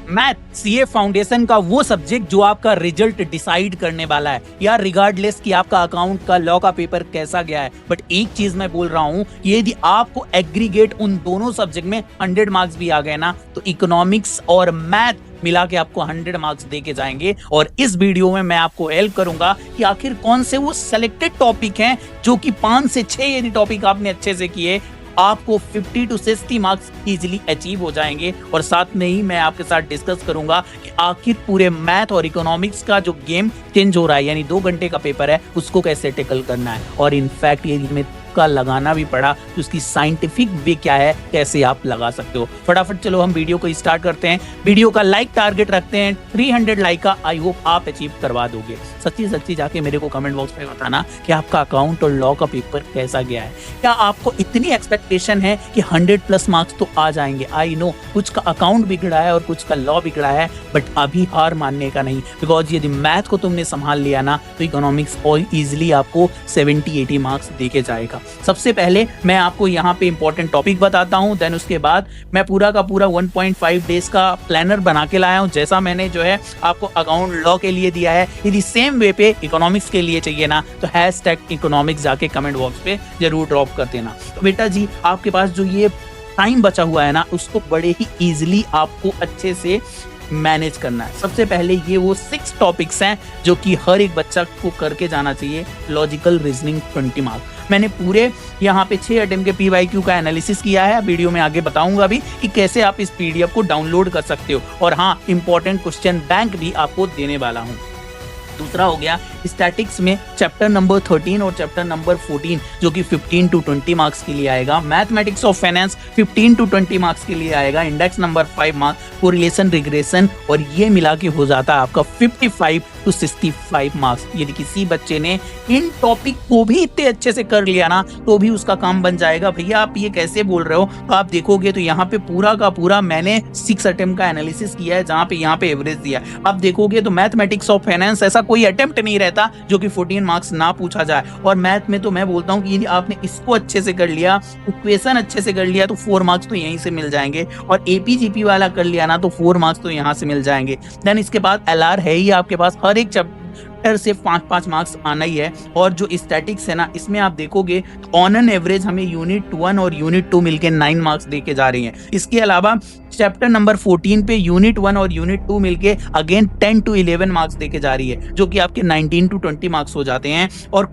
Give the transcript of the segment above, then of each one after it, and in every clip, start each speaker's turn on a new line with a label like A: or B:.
A: Math CA foundation का वो subject जो आपका रिजल्ट डिसाइड करने वाला है यार, रिगार्डलेस कि आपका अकाउंट का लॉ का पेपर कैसा गया है। बट एक चीज मैं बोल रहा हूं, यदि आपको एग्रीगेट उन दोनों सब्जेक्ट में 100 मार्क्स भी आ गए ना, तो इकोनॉमिक्स और मैथ मिला के आपको 100 मार्क्स दे के जाएंगे। और इस वीडियो में मैं आपको हेल्प करूंगा कि आखिर कौन से वो सिलेक्टेड टॉपिक हैं जो कि 5 से 6 यदि टॉपिक आपने अच्छे से किए, आपको 50 to 60 मार्क्स इजीली अचीव हो जाएंगे। और साथ में ही मैं आपके साथ डिस्कस करूंगा कि आखिर पूरे मैथ और इकोनॉमिक्स का जो गेम चेंज हो रहा है, यानी 2 घंटे का पेपर है, उसको कैसे टैकल करना है। और इनफैक्ट ये में का लगाना भी पड़ा तो उसकी साइंटिफिक वे क्या है, कैसे आप लगा सकते हो। फटाफट चलो हम वीडियो को स्टार्ट करते हैं। वीडियो का लाइक टारगेट रखते हैं 300 लाइक का, आई होप आप अचीव करवा दोगे। सच्ची सच्ची जाके मेरे को कमेंट बॉक्स में बताना कि आपका अकाउंट और लॉ का पेपर कैसा गया है। क्या आपको इतनी एक्सपेक्टेशन है कि 100+ मार्क्स तो आ जाएंगे? आई नो कुछ का अकाउंट बिगड़ा है और कुछ का लॉ बिगड़ा है, बट अभी हार मानने का नहीं, बिकॉज यदि मैथ को तुमने संभाल लिया ना तो इकोनॉमिक्स और इजिली आपको 70-80 मार्क्स दे के जाएगा। सबसे पहले मैं आपको यहाँ पे इंपॉर्टेंट टॉपिक बताता हूँ, देन उसके बाद मैं पूरा का पूरा 1.5 डेज का प्लानर बना के लाया हूँ, जैसा मैंने जो है आपको अकाउंट लॉ के लिए दिया है। यदि सेम वे पे इकोनॉमिक्स के लिए चाहिए ना तो #इकोनॉमिक्स जाके कमेंट बॉक्स पे जरूर ड्रॉप कर देना। तो बेटा जी, आपके पास जो ये टाइम बचा हुआ है ना, उसको बड़े ही इजिली आपको अच्छे से मैनेज करना है। सबसे पहले ये वो 6 टॉपिक्स हैं जो कि हर एक बच्चा को करके जाना चाहिए। Logical reasoning 20 marks. मैंने पूरे यहाँ पे 6 अटेम्प्ट के PYQ का एनालिसिस किया है, वीडियो में आगे बताऊंगा भी कि कैसे आप इस PDF को डाउनलोड कर सकते हो। और हाँ, इंपॉर्टेंट क्वेश्चन बैंक भी आपको देने वाला हूँ। दूसरा हो गया स्टैटिक्स में चैप्टर नंबर 13 और चैप्टर नंबर 14 जो कि 15 to 20 मार्क्स के लिए आएगा। Mathematics of finance 15 to 20 marks के लिए आएगा। Index number 5 marks, correlation regression, और ये मिला के हो जाता है आपका 55 to 65 मार्क्स। यदि किसी बच्चे ने इन टॉपिक को भी इतने अच्छे से कर लिया ना तो भी उसका काम बन जाएगा। भैया आप ये कैसे बोल रहे हो? तो आप देखोगे तो यहाँ पे पूरा का पूरा मैंने 6 अटेम्प्ट का एनालिसिस किया है, जहाँ पे यहाँ पे एवरेज दिया। आप देखोगे तो मैथमेटिक्स ऑफ फाइनेंस ऐसा कोई अटेम्प्ट नहीं रहता जो कि 14 मार्क्स ना पूछा जाए। और मैथ में तो मैं बोलता हूँ कि यदि आपने इसको अच्छे से कर लिया, इक्वेशन अच्छे से कर लिया, तो 4 मार्क्स तो यहीं से मिल जाएंगे। और APGP वाला कर लिया ना तो 4 मार्क्स तो यहाँ से मिल जाएंगे। देन इसके बाद LR है ही आपके पास, हर एक चैप्टर से 5-5 मार्क्स आना ही है। और जो स्टैटिक्स है ना, इसमें आप देखोगे तो ऑन एन एवरेज हमें यूनिट 1 और यूनिट 2 मिलके 9 मार्क्स दे के जा रही हैं। इसके अलावा चैप्टर नंबर 14 पे यूनिट 1 और यूनिट 2 मिलके अगेन 10 to 11 मार्क्स दे के जा रही है, जो कि आपके 19 to 20 मार्क्स हो जाते हैं। और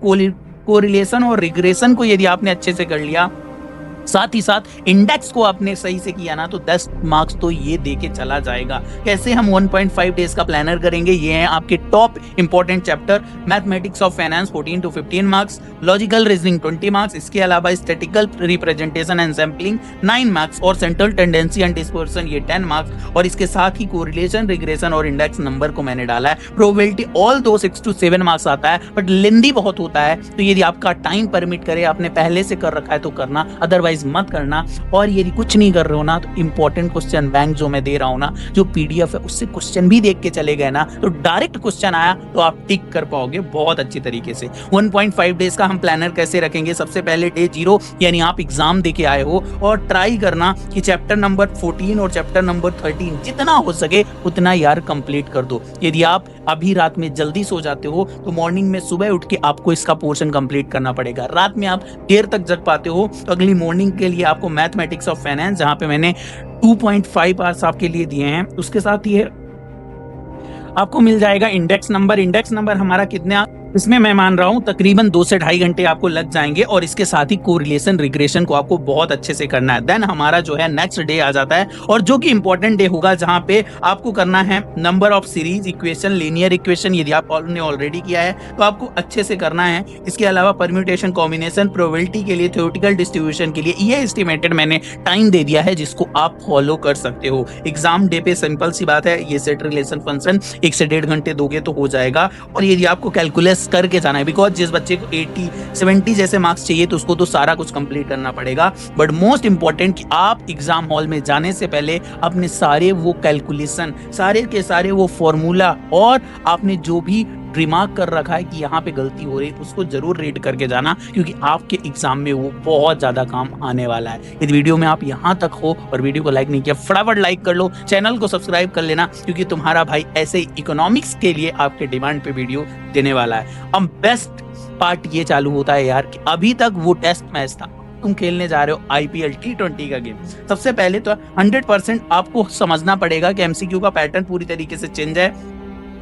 A: कोरिलेशन और रिग्रेशन को यदि आपने अच्छे से कर लिया, साथ ही साथ इंडेक्स को आपने सही से किया ना, तो 10 मार्क्स तो ये दे के चला जाएगा। कैसे हम 1.5 डेज का प्लानर करेंगे? ये हैं आपके top important chapter. Mathematics of finance 14 to 15 marks, logical reasoning 20 marks, इसके अलावा statistical representation and sampling 9 marks, और सेंट्रल टेंडेंसी एंड डिस्पर्सन ये 10 मार्क्स। और इसके साथ ही कोरिलेशन, रिग्रेशन और इंडेक्स नंबर को मैंने डाला है। प्रोबेबिलिटी ऑल दो 6 to 7 मार्क्स आता है, बट लेंदी बहुत होता है, तो यदि आपका टाइम परमिट करे, आपने पहले से कर रखा है तो करना, अदरवाइज मत करना। और यदि कुछ नहीं कर रहे हो ना तो इंपॉर्टेंट क्वेश्चन बैंक जो मैं दे रहा हूं ना, जो PDF है, उससे क्वेश्चन भी देख के चले गए ना, तो डायरेक्ट क्वेश्चन आया तो आप टिक कर पाओगे बहुत अच्छी तरीके से। 1.5 डेज का हम प्लानर कैसे रखेंगे? सबसे पहले डे 0 यानी आप एग्जाम दे के आए हो, और ट्राई करना कि चैप्टर नंबर 14 और चैप्टर नंबर 13 जितना हो सके उतना यार कंप्लीट कर दो। यदि आप अभी रात में जल्दी सो जाते हो तो मॉर्निंग में सुबह उठ के आपको इसका पोर्शन कंप्लीट करना पड़ेगा। रात में आप देर तक जग पाते हो तो अगली मॉर्निंग के लिए आपको मैथमेटिक्स ऑफ फाइनेंस, जहां पे मैंने 2.5 आवर्स आपके लिए दिए हैं, उसके साथ ये आपको मिल जाएगा इंडेक्स नंबर। इंडेक्स नंबर हमारा कितना, इसमें मैं मान रहा हूं तकरीबन 2 से 2.5 घंटे आपको लग जाएंगे। और इसके साथ ही कोरिलेशन रिग्रेशन को आपको बहुत अच्छे से करना है। देन हमारा जो है नेक्स्ट डे आ जाता है, और जो कि इंपॉर्टेंट डे होगा, जहां पे आपको करना है number of series equation, linear equation. यदि आपने ऑलरेडी किया है तो आपको अच्छे से करना है। इसके अलावा परम्यूटेशन, कॉम्बिनेशन, प्रोबेबिलिटी के लिए, थ्योरेटिकल डिस्ट्रीब्यूशन के लिए ये एस्टिमेटेड मैंने टाइम दे दिया है, जिसको आप फॉलो कर सकते हो। एग्जाम डे पे सिंपल सी बात है, ये सेट रिलेशन फंक्शन 1 से 1.5 घंटे दोगे तो हो जाएगा। और यदि आपको कैलकुलेस करके जाना है, बिकॉज जिस बच्चे को 80-70 जैसे मार्क्स चाहिए तो उसको तो सारा कुछ कंप्लीट करना पड़ेगा। बट मोस्ट इंपॉर्टेंट कि आप एग्जाम हॉल में जाने से पहले अपने सारे वो कैलकुलेशन, सारे के सारे वो फॉर्मूला, और आपने जो भी रिमार्क कर रखा है कि यहाँ पे गलती हो रही है, उसको जरूर रीड करके जाना, क्योंकि आपके एग्जाम में वो बहुत ज्यादा काम आने वाला है। इस वीडियो में आप यहाँ तक हो और वीडियो को लाइक नहीं किया, फटाफट लाइक कर लो, चैनल को सब्सक्राइब कर लेना, क्योंकि तुम्हारा भाई ऐसे इकोनॉमिक्स के लिए आपके डिमांड पे वीडियो देने वाला है। अब बेस्ट पार्ट ये चालू होता है यार कि अभी तक वो टेस्ट मैच था, तुम खेलने जा रहे हो IPL T20 का गेम। सबसे पहले तो 100% आपको समझना पड़ेगा कि MCQ का पैटर्न पूरी तरीके से चेंज है।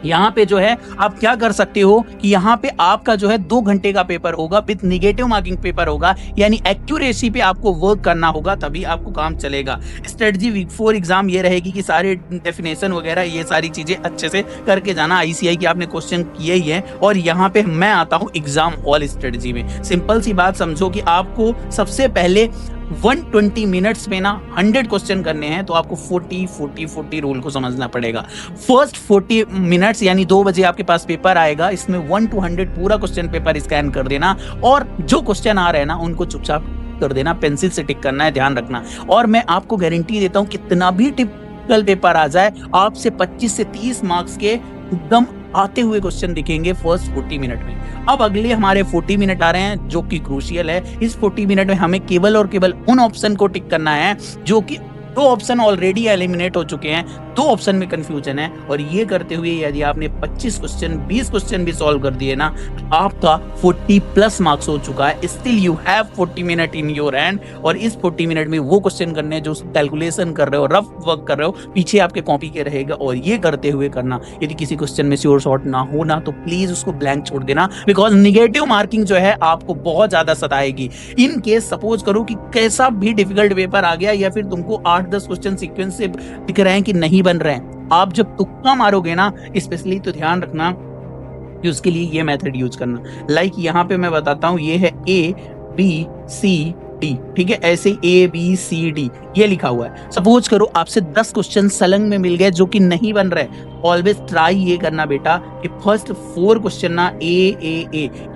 A: यहाँ पे जो है आप क्या कर सकते हो कि यहाँ पे आपका जो है 2 घंटे का पेपर होगा, विद निगेटिव मार्किंग पेपर होगा, यानी एक्यूरेसी पे आपको वर्क करना होगा, तभी आपको काम चलेगा। स्ट्रेटजी वीक 4 एग्जाम ये रहेगी कि सारे डेफिनेशन वगैरह ये सारी चीजें अच्छे से करके जाना। ICI के आपने क्वेश्चन किए ही है, और यहाँ पे मैं आता हूँ एग्जाम हॉल स्ट्रेटजी में। सिंपल सी बात समझो कि आपको सबसे पहले 120 मिनट्स में ना 100 क्वेश्चन करने हैं, तो आपको 40 रूल को समझना पड़ेगा। फर्स्ट 40 मिनट्स यानी 2 बजे आपके पास पेपर आएगा, इसमें 1 to 100 पूरा क्वेश्चन पेपर स्कैन कर देना, और जो क्वेश्चन आ रहे हैं ना उनको चुपचाप कर देना, पेंसिल से टिक करना है, ध्यान रखना। और मैं आपको गारंटी देता हूं कितना भी टिपिकल पेपर आ जाए, आपसे 25 से 30 मार्क्स के एकदम आते हुए क्वेश्चन दिखेंगे फर्स्ट 40 मिनट में। अब अगले हमारे 40 मिनट आ रहे हैं जो कि क्रूशियल है। इस 40 मिनट में हमें केवल और केवल उन ऑप्शन को टिक करना है जो कि 2 ऑप्शन ऑलरेडी एलिमिनेट हो चुके हैं, 2 ऑप्शन में कंफ्यूजन है, और ये करते हुए यदि आपने 25 क्वेश्चन 20 क्वेश्चन भी सॉल्व कर दिए ना, तो आपका 40 प्लस मार्क्स हो चुका है। Still you have 40 minute in your hand, और इस 40 मिनट में वो क्वेश्चन करने जो कैलकुलेशन कर रहे हो, रफ वर्क कर रहे हो, पीछे आपके कॉपी के रहेगा, और ये करते हुए करना। यदि किसी क्वेश्चन में श्योर शॉर्ट ना हो ना, तो प्लीज उसको ब्लैंक छोड़ देना, बिकॉज निगेटिव मार्किंग जो है आपको बहुत ज्यादा सताएगी। इन केस सपोज करो कि कैसा भी डिफिकल्ट पेपर आ गया, या फिर तुमको 8-10 क्वेश्चन सीक्वेंस से दिख रहे हैं कि नहीं बन रहे हैं, आप जब तुक्का मारोगे ना स्पेशली, तो ध्यान रखना कि उसके लिए ये मेथड यूज करना। लाइक यहाँ पे मैं बताता हूँ, ये है ABCD, ठीक है, ऐसे ABCD ये लिखा हुआ है। सपोज करो आपसे 10 क्वेश्चन सलंग में मिल गए जो कि नहीं बन रहे, ऑलवेज ट्राई ये करना बेटा कि फर्स्ट 4 क्वेश्चन ना A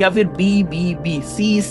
A: या फिर B C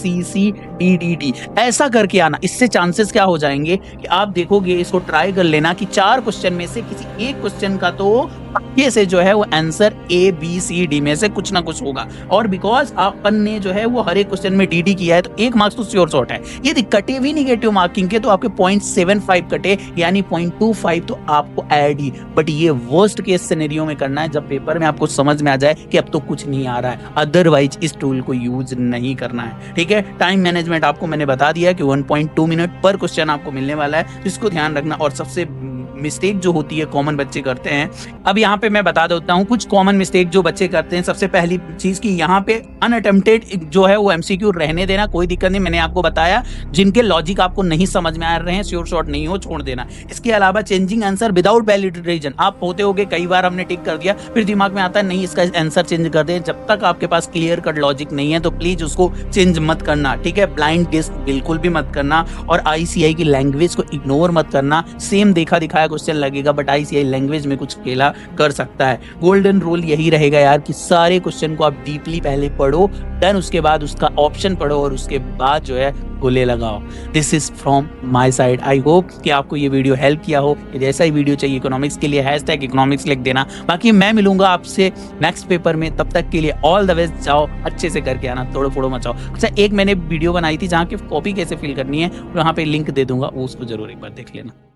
A: D ऐसा करके आना। इससे चांसेस क्या हो जाएंगे कि आप देखोगे, इसको ट्राई कर लेना कि 4 क्वेश्चन में से किसी एक क्वेश्चन का तो पक्के से जो है वो आंसर ABCD में से कुछ ना कुछ होगा, और बिकॉज अपन ने जो है वो हर एक क्वेश्चन में DD किया है, तो 1 मार्क्स तो श्योर शॉर्ट है। यदि कटे भी निगेटिव मार्किंग के, तो आपके 0.75 कटे, यानी 0.25 तो आपको ऐड ही। बट ये वर्स्ट केस सिनेरियो में करना है, जब पेपर में आपको समझ में आ जाए कि अब तो कुछ नहीं आ रहा है, अदरवाइज इस टूल को यूज नहीं करना है, ठीक है। टाइम मैनेजमेंट आपको मैंने बता दिया कि 1.2 मिनट पर क्वेश्चन आपको मिलने वाला है, इसको ध्यान रखना। और सबसे मिस्टेक जो होती है कॉमन बच्चे करते हैं, अब यहाँ पे मैं बता देता हूँ कुछ कॉमन मिस्टेक जो बच्चे करते हैं। सबसे पहली चीज की यहाँ पे अनअटेम्प्टेड जो है वो MCQ रहने देना, कोई दिक्कत नहीं, मैंने आपको बताया। जिनके लॉजिक आपको नहीं समझ में आ रहे हैं, श्योर शॉर्ट नहीं हो, छोड़ देना। इसके अलावा changing answer without valid reason, आप होते होगे कई बार हमने टिक कर दिया, फिर दिमाग में आता है नहीं इसका आंसर चेंज कर दे। जब तक आपके पास क्लियर कट लॉजिक नहीं है, तो प्लीज उसको चेंज मत करना, ठीक है। ब्लाइंड गेस बिल्कुल भी मत करना, और ICI की लैंग्वेज को इग्नोर मत करना। सेम देखा दिखाया क्वेश्चन लगेगा, बट ICI लैंग्वेज में कुछ खेला कर सकता है। गोल्डन रूल यही रहेगा यार कि सारे क्वेश्चन को आप डीपली पहले पढ़ो, देन उसके बाद उसका ऑप्शन पढ़ो, और उसके बाद जो है गोले लगाओ। This is from my side. I hope कि आपको ये वीडियो हेल्प किया हो। यदि ऐसा ही वीडियो चाहिए इकोनॉमिक्स के लिए, #इकोनॉमिक्स लिख देना। बाकी मैं मिलूंगा आपसे नेक्स्ट पेपर में, तब तक के लिए ऑल द बेस्ट। जाओ अच्छे से करके आना, तोड़ो फोड़ो मचाओ। अच्छा, एक मैंने वीडियो बनाई थी जहाँ की कॉपी कैसे फिल करनी है, वहाँ पे लिंक दे दूंगा, वो उसको जरूर एक बार देख लेना।